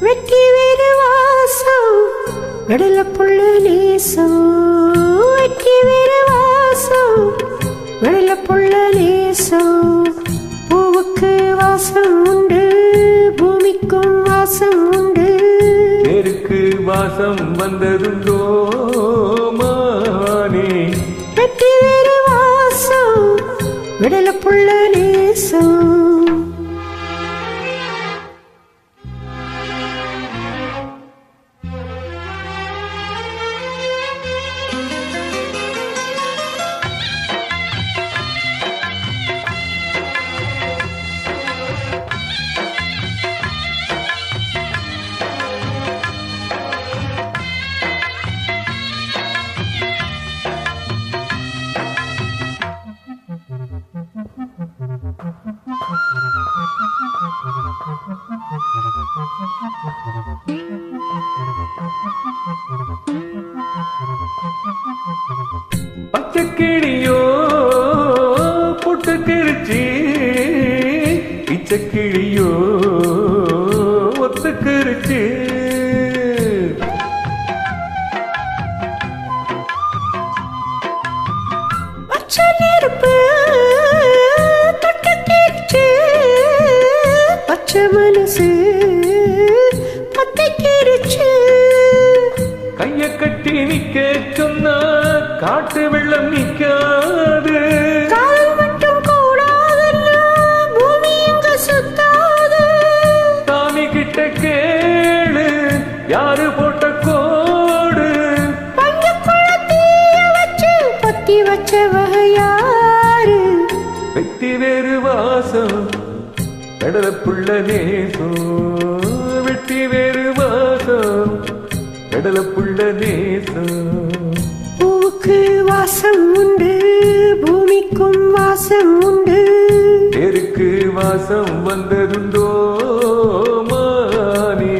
வெட்டி வேறு வாசம் கடல புள்ள நேசம். வெட்டி வேறு வாசம் கடல புள்ள நேசம். பூவுக்கு வாசம் உண்டு, பூமிக்கும் வாசம் உண்டு. நேருக்கு வாசம் வந்ததுண்டோ மானே? வெட்டி வேறு வாசம் கடல புள்ள நேசம். பச்சைக்கிளியோ பொட்டுக்கிருச்சி, பிச்சைக்கிளியோ ஒத்துக்கிருச்சி. பச்சை நெருப்பு தொட்டுக்கிருச்சு, பச்சை மனசு பத்திக்கிருச்சு. கைய கட்டி நிக்க சொன்னா காட்டு வெள்ளம் நிக்காது. கால் மட்டும் கூடாதுன்னா பூமி எங்க சுத்தாது. சாமி கிட்ட கேளு யாரு போட்ட கோடு. பஞ்சக்குள்ள தீய வச்சு பத்தி வச்சவ யாரு? வெட்டி வேறு வாசம் கடல புள்ள நேசம். வெட்டி வேறு வாசம் கடல புள்ள நேசம். பூவுக்கு வாசம் உண்டு, பூமிக்கும் வாசம் உண்டு. நேருக்கு வாசம் வந்ததுண்டோ மானே?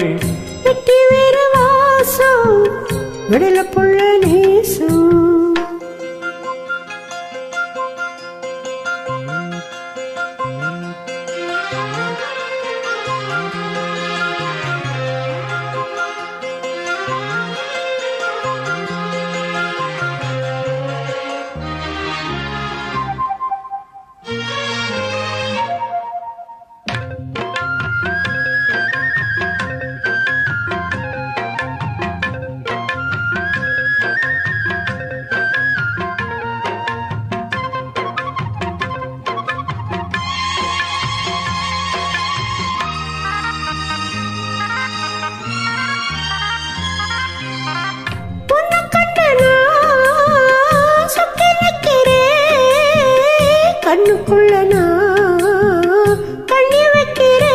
வெட்டி வேறு வாசம் கடல புள்ள நேசம். கண்ணுக்குள்ள நான் கண்ணி வைக்கிறேன்.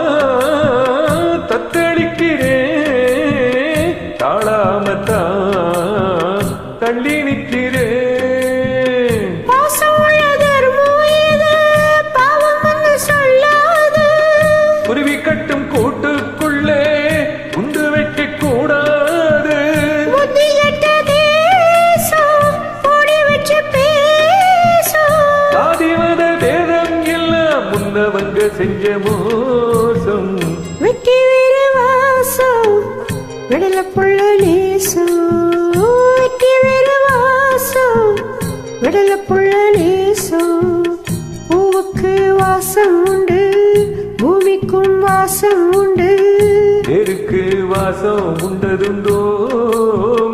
சொல்லாமத்தான் தத்தளிக்கிறேன், தாழாமத்தான் தள்ளி நிற்கிறேன். பாசம் உள்ள தர்மம் இது, பாவம் என்று சொல்லாது. குருவி கட்டும் கூட்டுக்குள்ளே குண்டு வைக்க கூடாது. புத்தி கெட்ட தேசம் ஓடி வச்சு பேசும். சாதிமத பேதம் எல்லாம் முன்னவங்க செஞ்ச மோசம். வெட்டி வேறு வாசம் கடல புள்ள நேசம். வெட்டி வேறு வாசம் கடல புள்ள நேசம். பூவுக்கு வாசம் உண்டு, பூமிக்கும் வாசம் உண்டு. நேருக்கு வாசம் உண்டதுண்டோ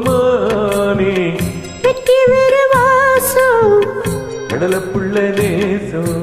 மானே? வெட்டி வேறு வாசம் கடல புள்ள நேசம்.